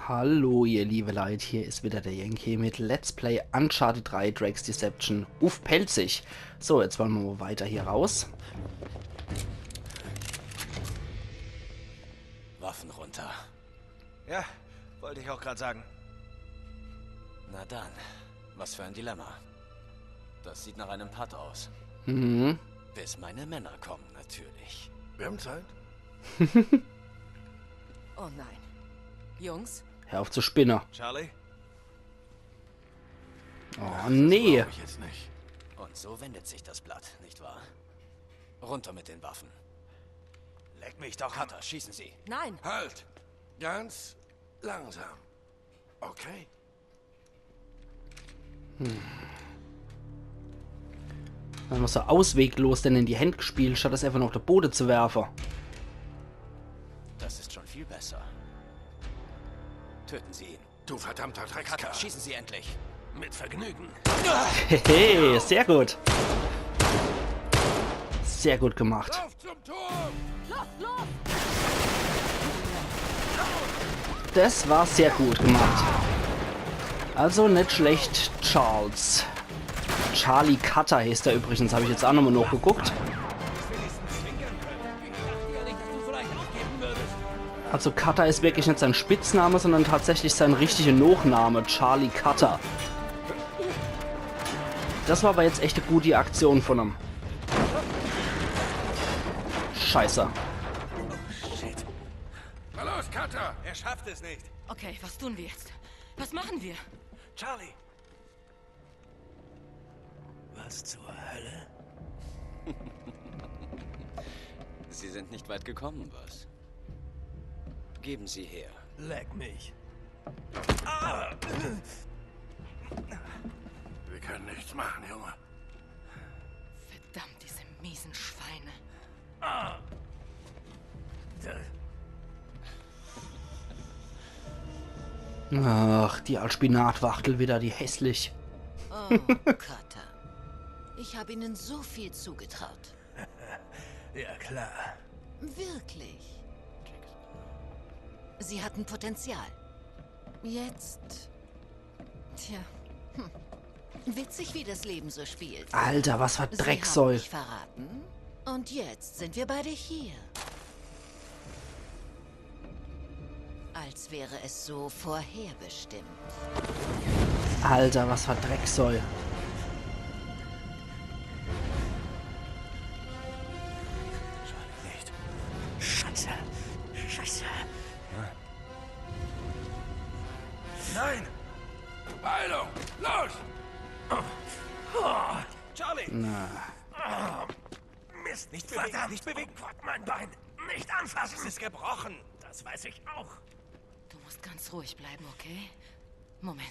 Hallo ihr liebe Leute, hier ist wieder der Yankee mit Let's Play Uncharted 3 Drake's Deception. Uff, pelzig. So, jetzt wollen wir mal weiter hier raus. Waffen runter. Ja, wollte ich auch gerade sagen. Na dann, was für ein Dilemma. Das sieht nach einem Putt aus. Mhm. Bis meine Männer kommen, natürlich. Wir haben Zeit. Oh nein. Jungs, Hör auf zu spinnen. Charlie? Oh nee. Ich jetzt nicht. Und so wendet sich das Blatt, nicht wahr? Runter mit den Waffen. Leck mich doch. Cutter, schießen Sie. nein! Halt! Ganz langsam. Okay? Dann haben wir so ausweglos denn in die Hände gespielt, statt das einfach noch auf den Boden zu werfen. Das ist schon viel besser. Töten Sie ihn. Du verdammter Cutter, Dreckskerl. schießen Sie endlich. Mit Vergnügen. Hehe, sehr gut. Sehr gut gemacht. Lauf zum Turm! Das war sehr gut gemacht. Also nicht schlecht, Charles. Charlie Cutter hieß der übrigens, habe ich jetzt auch nochmal nachgeguckt. Also Cutter ist wirklich nicht sein Spitzname, sondern tatsächlich sein richtiger Nachname, Charlie Cutter. Das war aber jetzt echt eine gute Aktion von ihm. Scheiße. Shit. Na los, Cutter! Er schafft es nicht. Okay, was tun wir jetzt? Was machen wir? Charlie! Was zur Hölle? Sie sind nicht weit gekommen, was? Geben Sie her. Leck mich. Wir können nichts machen, Junge. Verdammt, diese miesen Schweine. Ach, die Alspinatwachtel wieder, die hässlich. Oh, Cutter. Ich habe Ihnen so viel zugetraut. Ja, klar. Wirklich. Sie hatten Potenzial. Jetzt... Tja. Witzig, wie das Leben so spielt. Alter, was für Sie Drecksäul. haben mich verraten. Und jetzt sind wir beide hier. Als wäre es so vorherbestimmt. Alter, was für Drecksäul. Charlie, nicht. Scheiße. Scheiße. Nein! Beeilung! Los! Charlie! Na, Mist, nicht bewegen, verdammt. Nicht bewegen! Mein Bein! Nicht anfassen! Es ist gebrochen! Das weiß ich auch. Du musst ganz ruhig bleiben, okay? Moment.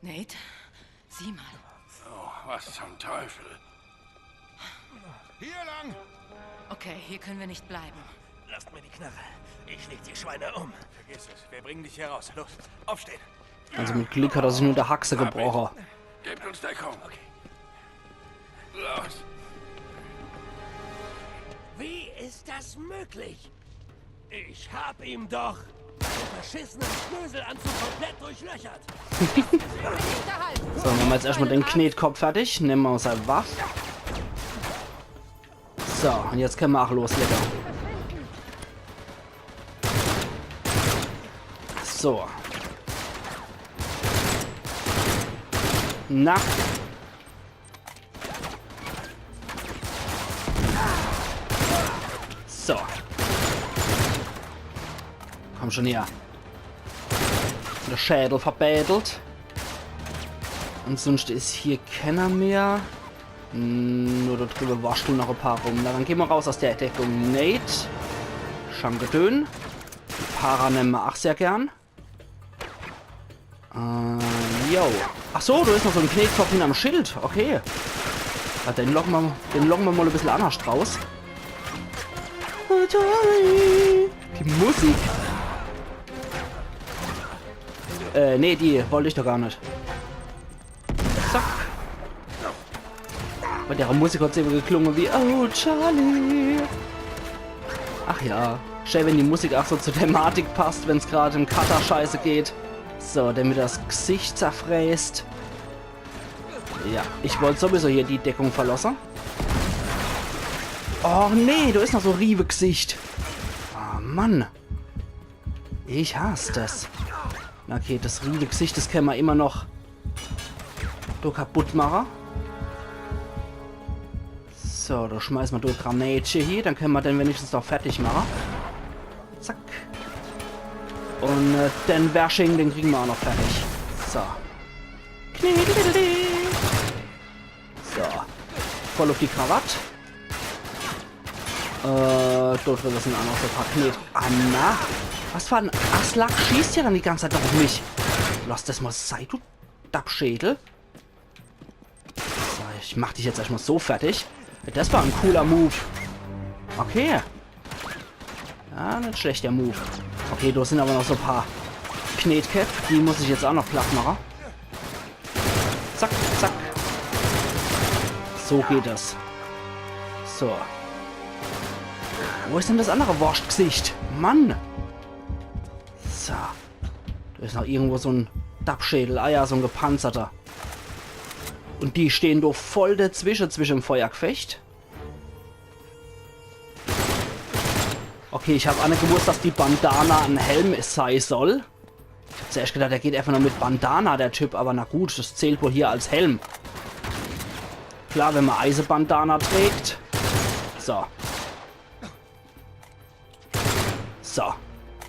Nate, sieh mal. Oh, was zum Teufel? Hier lang! Okay, hier können wir nicht bleiben. Lasst mir die Knarre. Ich leg die Schweine um. Vergiss es. Wir bringen dich hier raus. Los, aufstehen. also mit Glück hat er sich nur der Haxe gebrochen. Gebt uns Deckung. Okay. Los. Wie ist das möglich? Ich hab ihm doch den verschissenen Schnöselanzug komplett durchlöchert. So, machen wir jetzt erstmal den Knetkopf fertig. Nehmen wir uns ein Wach. So, und jetzt können wir auch loslegen. So. Na. So. Komm schon her. Der Schädel verbädelt. Ansonsten ist hier keiner mehr. Nur da drüber wascheln noch ein paar rum. Na, dann gehen wir raus aus der Deckung. Nate. Schamgedön. Para nehmen wir auch sehr gern. Jo. Ach so, du hast noch so einen Knetkopf hinterm Schild. Okay. Ja, den locken wir mal ein bisschen anders raus. Die Musik. Nee, die wollte ich doch gar nicht. Zack. Bei der Musik hat es immer geklungen wie Oh, Charlie. Ach ja, Schön, wenn die Musik auch so zur Thematik passt, wenn es gerade im Cutter scheiße geht. So, der mir das Gesicht zerfräst. Ja, ich wollte sowieso hier die Deckung verlassen. Oh nee, da ist noch so Riebe-Gesicht. Oh Mann. Ich hasse das. Okay, das Riebe-Gesicht, das können wir immer noch kaputt machen. So, da schmeißen wir durch Granate hier. Dann können wir den wenigstens doch fertig machen. Zack. Und den Washing, den kriegen wir auch noch fertig. So. So. Voll auf die Krawatte. Dort wird das sind auch noch so ein paar Knete. Anna. Was für ein Aslak schießt ja dann die ganze Zeit auf mich? Lass das mal sein, du Dappschädel. So, ich mach dich jetzt erstmal so fertig. Das war ein cooler Move. Okay. Ja, nicht schlecht, der Move. Okay, da sind aber noch so ein paar Knetköpfe. Die muss ich jetzt auch noch platt machen. Zack, zack. So geht das. So. Wo ist denn das andere Wurstgesicht? Mann. So. Da ist noch irgendwo so ein Dappschädel. Ah ja, so ein gepanzerter. Und die stehen doch voll dazwischen, zwischen dem Feuergefecht. Okay, ich habe auch nicht gewusst, dass die Bandana ein Helm sein soll. Ich habe zuerst gedacht, der geht einfach nur mit Bandana, der Typ. Aber na gut, das zählt wohl hier als Helm. Klar, wenn man Eisebandana trägt. So. So.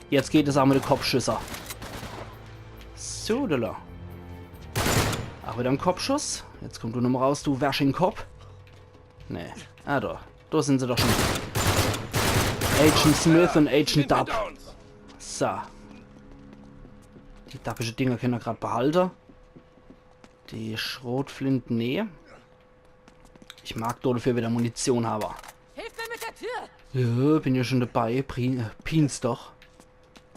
Jetzt geht es auch mit den Kopfschüssen. So, da. Auch wieder ein Kopfschuss. Jetzt kommt du nochmal raus, du Washing-Kopf. Nee. Ah, da. Da sind sie doch schon. Agent Smith und Agent Dub. So. Die dappische Dinger können wir gerade behalten. Die Schrotflinten, nee. Ich mag dafür wieder Munition haben. Hilf mir mit der Tür! Ja, bin ja schon dabei. Pins doch.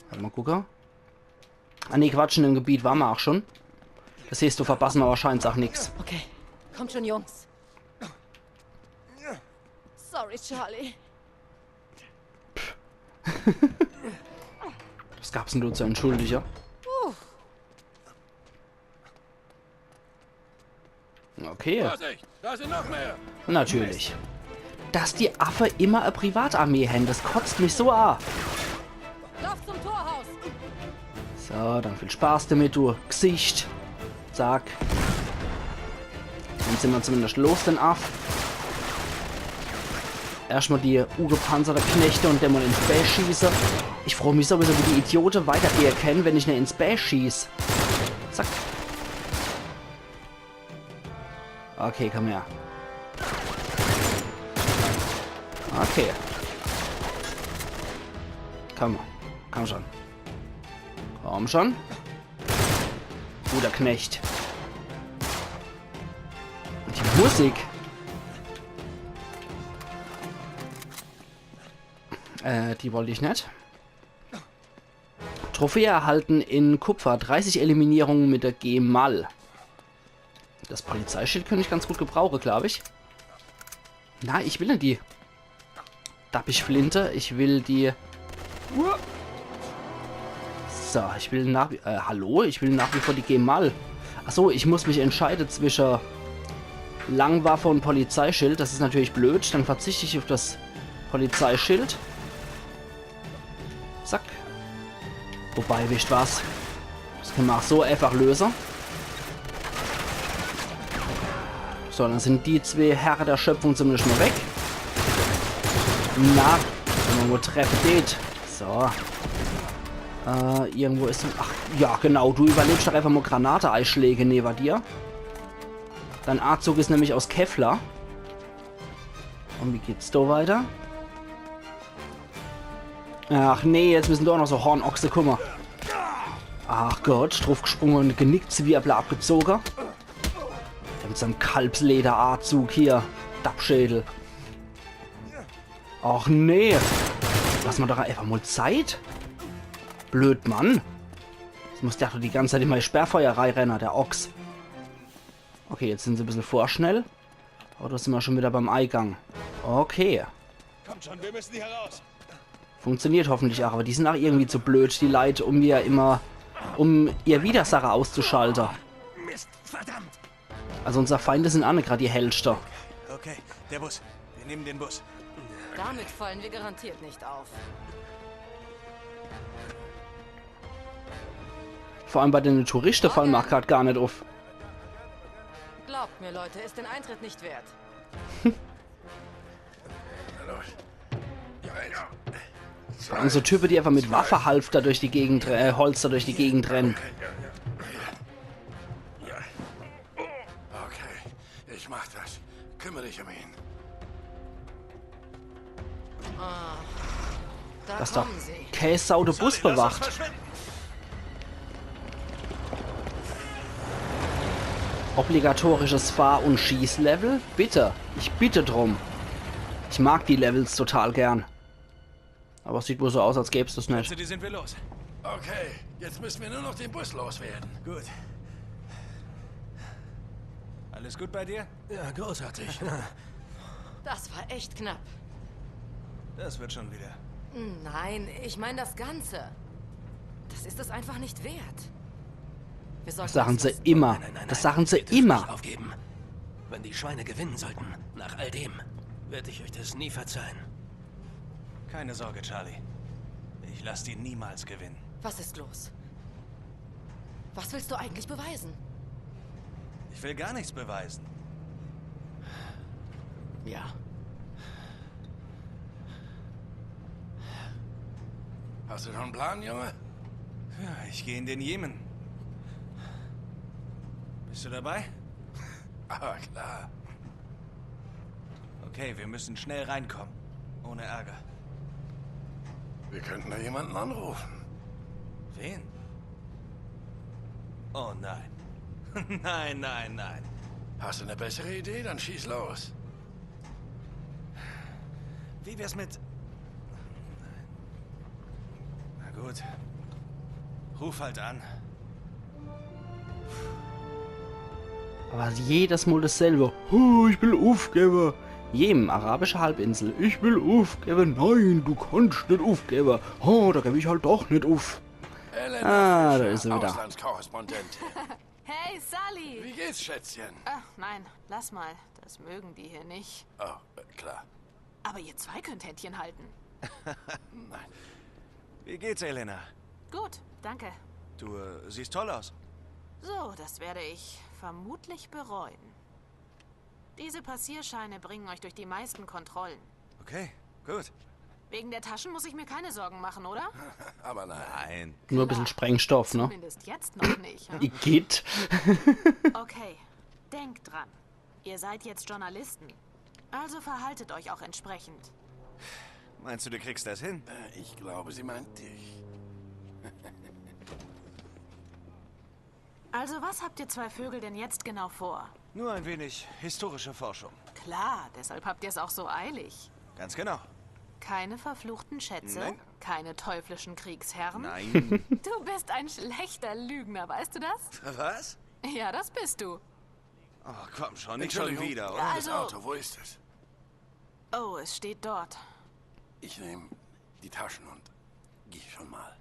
Warte mal gucken. Ah ne, Quatsch, in dem Gebiet waren wir auch schon. Das heißt, du verpassen wir wahrscheinlich auch nichts. Okay, kommt schon, Jungs. Sorry, Charlie. Was gab's denn du zu entschuldigen? Okay. Vorsicht, da sind noch mehr. Natürlich. Dass die Affe immer eine Privatarmee haben, das kotzt mich so an. Lauf zum Torhaus! So, dann viel Spaß damit, du Gesicht. Zack. Dann sind wir zumindest los, den Aff. Erstmal die ungepanzerte Knechte und den mal ins Bass schieße. Ich freue mich sowieso, wie die Idioten weitergehen können, wenn ich nicht ins Bass schieße. Zack. Okay, komm her. Okay. Komm schon. Komm schon. Guter Knecht. Und die Musik. Die wollte ich nicht. Trophäe erhalten in Kupfer. 30 Eliminierungen mit der G-Mal. Das Polizeischild könnte ich ganz gut gebrauchen, glaube ich. Na, ich will nicht die Dappischflinte. Ich will die... So, ich will nach wie... hallo? Ich will nach wie vor die G-Mal. Achso, ich muss mich entscheiden zwischen Langwaffe und Polizeischild. Das ist natürlich blöd. Dann verzichte ich auf das Polizeischild. Zack. Wobei, wisst was? Das können wir auch so einfach lösen. So, dann sind die zwei Herren der Schöpfung zumindest mal weg. Na, wenn man wohl treffen geht. So. Irgendwo ist... Ach, ja, genau. Du überlebst doch einfach mal Granate-Einschläge neben dir. Dein Artzug ist nämlich aus Kevlar. Und wie geht's da weiter? Ach nee, jetzt müssen doch noch so Hornochse, guck mal. Ach Gott, draufgesprungen und genickt, wie abgezogen. Der mit seinem Kalbslederanzug hier. Dappschädel. Ach nee. Lass mal doch einfach mal Zeit. Blöd, Mann. Das muss der doch die ganze Zeit in meine Sperrfeuerei rennen, der Ochs. Okay, jetzt sind sie ein bisschen vorschnell. Aber da sind wir schon wieder beim Eingang. Okay. Kommt schon, wir müssen hier raus. Funktioniert hoffentlich auch, aber die sind auch irgendwie zu blöd, die Leute, um ihr Widersacher auszuschalten. Mist, verdammt! Also unser Feinde sind auch nicht gerade die Hellster. Okay, der Bus. Wir nehmen den Bus. Damit fallen wir garantiert nicht auf. Vor allem bei den Touristen fallen wir gerade gar nicht auf. Glaubt mir, Leute, ist den Eintritt nicht wert. Und so Typen, die einfach mit Waffenhalfter durch die Gegend, Holster durch die Gegend rennen. Okay, ich mach das. Kümmere dich um ihn. Da Das ist doch kommen sie. Kässau der Bus bewacht. Obligatorisches Fahr- und Schießlevel? Bitte. Ich bitte drum. Ich mag die Levels total gern. Aber es sieht wohl so aus, als gäbe es das nicht. Die sind wir los. Okay, jetzt müssen wir nur noch den Bus loswerden. Gut. Alles gut bei dir? Ja, großartig. Das war echt knapp. Das wird schon wieder. Nein, ich meine das Ganze. Das ist es einfach nicht wert. Wir sollten Das sagen es sie lassen. immer. Nein, Das sagen sie wir dürfen nicht immer. aufgeben. Wenn die Schweine gewinnen sollten, nach all dem, werde ich euch das nie verzeihen. Keine Sorge, Charlie. Ich lasse die niemals gewinnen. Was ist los? Was willst du eigentlich beweisen? Ich will gar nichts beweisen. Ja. Hast du schon einen Plan, Junge? Ja, ich gehe in den Jemen. Bist du dabei? Aber klar. Okay, wir müssen schnell reinkommen. Ohne Ärger. Wir könnten da jemanden anrufen. Wen? Oh nein. Nein, nein, nein. Hast du eine bessere Idee? Dann schieß los. Wie wär's mit... Na gut. Ruf halt an. Aber jedes Mal dasselbe. Oh, ich will aufgeben. Jemen, arabische Halbinsel. Ich will aufgeben. Nein, du kannst nicht aufgeben. Oh, da gebe ich halt doch nicht auf. Elena Da Fischer, ist sie wieder. Auslandskorrespondentin. Hey, Sully! Wie geht's, Schätzchen? Ach, nein, lass mal. Das mögen die hier nicht. Oh, klar. Aber ihr zwei könnt Händchen halten. Nein. Wie geht's, Elena? Gut, danke. Du siehst toll aus. So, das werde ich vermutlich bereuen. Diese Passierscheine bringen euch durch die meisten Kontrollen. Okay, gut. Wegen der Taschen muss ich mir keine Sorgen machen, oder? Aber nein. Nein. Nur ein bisschen Sprengstoff, ne? Zumindest jetzt noch nicht. Hm? Igitt. Okay, denkt dran. Ihr seid jetzt Journalisten. Also verhaltet euch auch entsprechend. Meinst du, du kriegst das hin? Ich glaube, sie meint dich. Also was habt ihr zwei Vögel denn jetzt genau vor? Nur ein wenig historische Forschung. Klar, deshalb habt ihr es auch so eilig. Ganz genau. Keine verfluchten Schätze, Nein. keine teuflischen Kriegsherren. Nein. Du bist ein schlechter Lügner, weißt du das? Was? Ja, das bist du. Oh, komm schon, nicht schon Entschuldigung. wieder, oder? Also- Das Auto, wo ist es? Oh, es steht dort. Ich nehme die Taschen und gehe schon mal.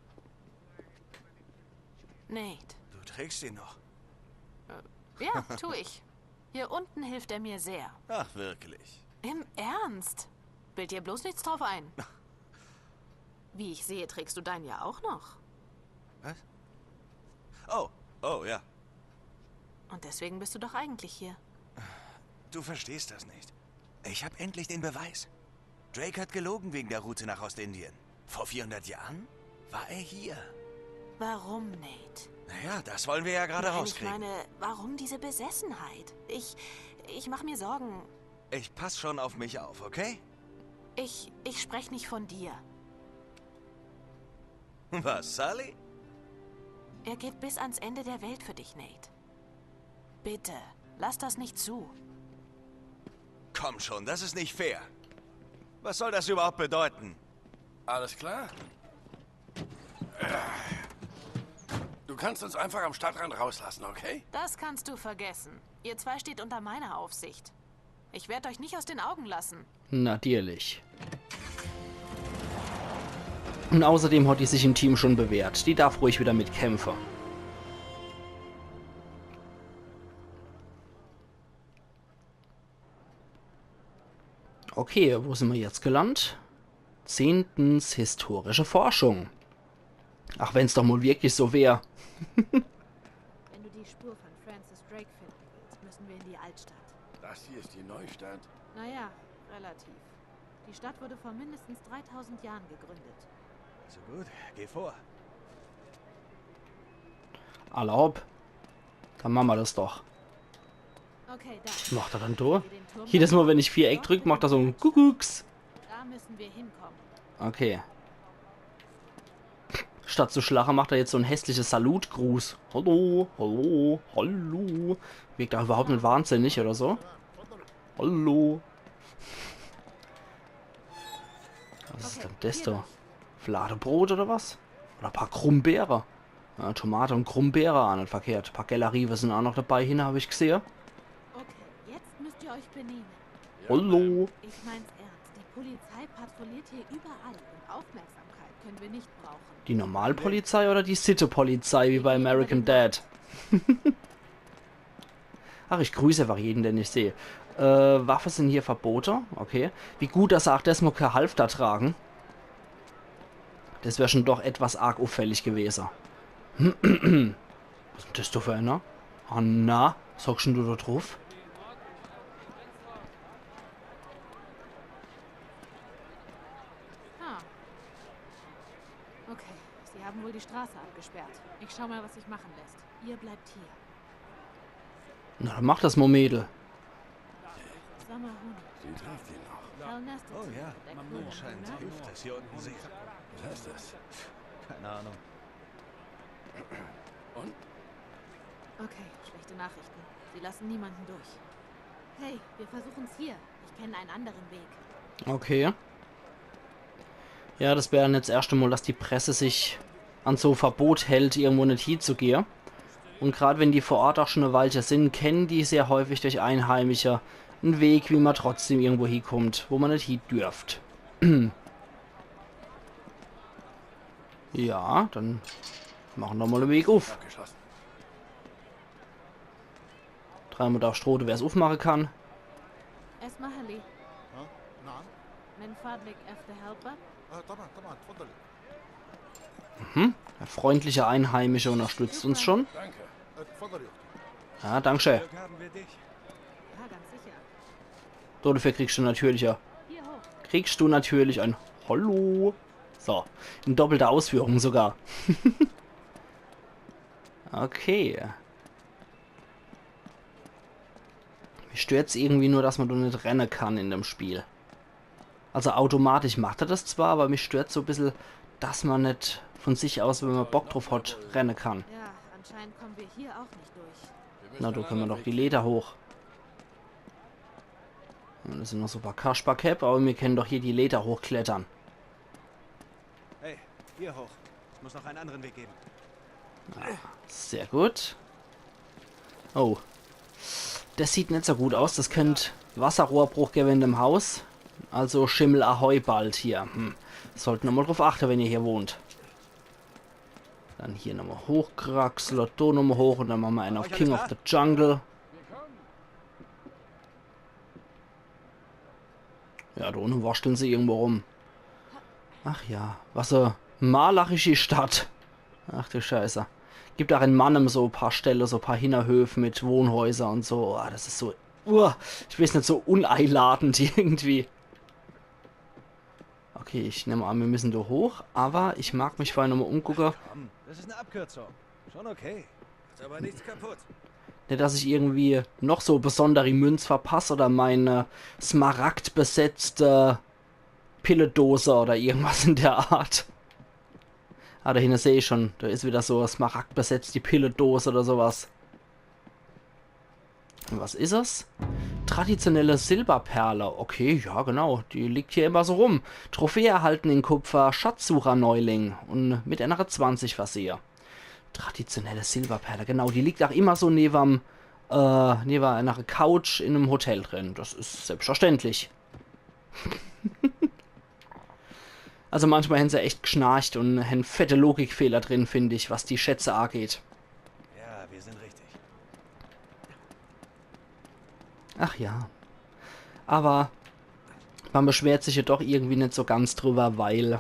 Nate. Du trägst ihn noch. Ja, tu ich. Hier unten hilft er mir sehr. Ach, wirklich. Im Ernst? Bild dir bloß nichts drauf ein. Wie ich sehe, trägst du deinen ja auch noch. Was? Oh, ja. Und deswegen bist du doch eigentlich hier. Du verstehst das nicht. Ich habe endlich den Beweis. Drake hat gelogen wegen der Route nach Ostindien. Vor 400 Jahren war er hier. Warum, Nate? Naja, das wollen wir ja gerade Nein, ich rauskriegen. meine, warum diese Besessenheit? Ich mache mir Sorgen. Ich pass schon auf mich auf, okay? Ich spreche nicht von dir. Was, Sully? Er geht bis ans Ende der Welt für dich, Nate. Bitte, lass das nicht zu. Komm schon, das ist nicht fair. Was soll das überhaupt bedeuten? Alles klar? Du kannst uns einfach am Stadtrand rauslassen, okay? Das kannst du vergessen. Ihr zwei steht unter meiner Aufsicht. Ich werde euch nicht aus den Augen lassen. Natürlich. Und außerdem hat die sich im Team schon bewährt. Die darf ruhig wieder mitkämpfen. Okay, wo sind wir jetzt gelandet? 10. historische Forschung. Ach, wenn es doch mal wirklich so wäre. Wenn du die Spur von Francis Drake finden willst, müssen wir in die Altstadt. Das hier ist die Neustadt. Naja, relativ. Die Stadt wurde vor mindestens 3000 Jahren gegründet. Also gut, geh vor. Erlaub. Dann machen wir das doch. Okay, da. Was macht er dann da? Den Turm Jedes Mal, wenn ich Viereck drücke, macht er so ein Kuckucks. Da müssen wir hinkommen. Okay. Statt zu schlagen, macht er jetzt so ein hässliches Salutgruß. Hallo, hallo, hallo. Wirkt da überhaupt nicht wahnsinnig oder so. Hallo. Was ist denn das da? Fladebrot oder was? Oder ein paar Krummbeere. Ja, Tomate und Krummbeere, auch nicht verkehrt. Ein paar Gellerive sind auch noch dabei hin, habe ich gesehen. Okay, jetzt müsst ihr euch benehmen. Hallo. Ich mein's ernst. Die Polizei patrouilliert hier überall und Aufmerksamkeit können wir nicht brauchen. Die Normalpolizei oder die Sitte-Polizei, wie bei American Dad? Ach, ich grüße einfach jeden, den ich sehe. Waffen sind hier verboten. Okay. Wie gut, dass sie auch das mal kein Halfter tragen. Das wäre schon doch etwas arg auffällig gewesen. Was ist das da für einer? Anna, sagst du da drauf? Ah. Okay, sie haben wohl die Straße abgesperrt. Ich schau mal, was sich machen lässt. Ihr bleibt hier. Na, dann mach das mal, Mädel. Sommerhund. Sie trägt ihn noch. Hal Nestor. Oh ja, Der Crew, anscheinend ne? hilft es hier unten sehr. Was heißt das? Keine Ahnung. Und? Okay, schlechte Nachrichten. Sie lassen niemanden durch. Hey, wir versuchen's hier. Ich kenne einen anderen Weg. Okay. Ja, das wäre dann jetzt das erste Mal, dass die Presse sich an so Verbot hält, irgendwo nicht hinzugehen. Und gerade wenn die vor Ort auch schon eine Weile sind, kennen die sehr häufig durch Einheimische einen Weg, wie man trotzdem irgendwo hinkommt, wo man nicht hin dürft. Ja, dann machen wir mal den Weg auf. Abgeschlossen. Dreimal da Strote, wer es aufmachen kann. اسمح لي نعم من فضلك أفتح helper. طبعا طبعا تفضلي Der freundliche Einheimische unterstützt uns schon. Danke. تفضلي اختي Ja, danke. Glück haben wir dich. Ja, ganz sicher. So, dafür kriegst du natürlich Hier hoch. ein Hallo. So, in doppelter Ausführung sogar. Okay. Mich stört's irgendwie nur, dass man da nicht rennen kann in dem Spiel. Also automatisch macht er das zwar, aber mich stört so ein bisschen, dass man nicht von sich aus, wenn man Bock drauf hat, rennen kann. Ja, anscheinend kommen wir hier auch nicht durch. Na, da können wir doch die Leder hoch. Und das sind noch so ein paar Kaspercap, aber wir können doch hier die Leder hochklettern. Hey, hier hoch. Es muss noch einen anderen Weg geben. Sehr gut. Oh. Das sieht nicht so gut aus. Das könnte Wasserrohrbruch geben im Haus. Also Schimmel Ahoi bald hier. Sollten wir mal drauf achten, wenn ihr hier wohnt. Dann hier nochmal hochkraxeln, da nochmal hoch und dann machen wir einen auf King of the Jungle. Ja, da unten wascheln sie irgendwo rum. Ach ja, was eine malachische Stadt. Ach du Scheiße. Gibt auch in Mannem so ein paar Stellen, so ein paar Hinterhöfe mit Wohnhäusern und so. Ah, das ist so, ich weiß nicht, so uneinladend irgendwie. Okay, ich nehme an, wir müssen da hoch, aber ich mag mich vorher nochmal umgucken. Komm, das ist eine Abkürzung. Schon okay. Ist aber nichts kaputt. Nicht, dass ich irgendwie noch so besondere Münz verpasse oder meine smaragdbesetzte Pilledose oder irgendwas in der Art. Ah, dahinter sehe ich schon. Da ist wieder so smaragdbesetzt die Pilledose oder sowas. Und was ist es? Traditionelle Silberperle. Okay, ja genau. Die liegt hier immer so rum. Trophäe erhalten in Kupfer, Schatzsucher-Neuling und mit einer 20 versehe. Traditionelle Silberperle, genau. Die liegt auch immer so neben einer Couch in einem Hotel drin. Das ist selbstverständlich. Also manchmal haben sie echt geschnarcht und haben fette Logikfehler drin, finde ich, was die Schätze angeht. Ja, wir sind richtig. Ach ja. Aber man beschwert sich ja doch irgendwie nicht so ganz drüber, weil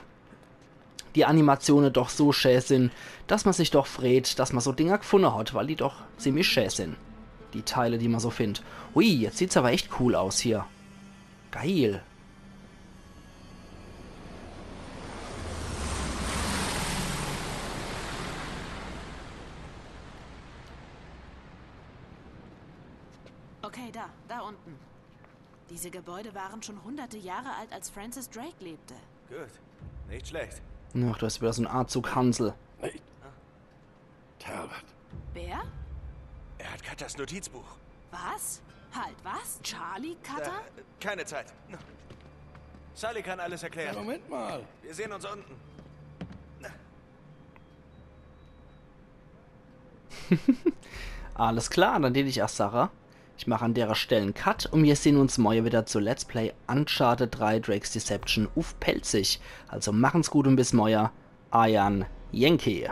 die Animationen doch so schön sind, dass man sich doch freut, dass man so Dinger gefunden hat, weil die doch ziemlich schön sind. Die Teile, die man so findet. Ui, jetzt sieht's aber echt cool aus hier. Geil. Okay, da unten. Diese Gebäude waren schon hunderte Jahre alt, als Francis Drake lebte. Gut, nicht schlecht. Ach, das ist wieder so ein Artzug Hansel. Nate. Talbot. Wer? Er hat Cutters Notizbuch. Was? Halt, was? Charlie Cutter? Keine Zeit. Sully kann alles erklären. Moment mal. Wir sehen uns unten. Alles klar, dann den ich erst Sarah. Ich mache an der Stelle einen Cut und wir sehen uns morgen wieder zu Let's Play Uncharted 3 Drake's Deception auf Pelzig. Also machen's gut und bis morgen. Ayan Yankee.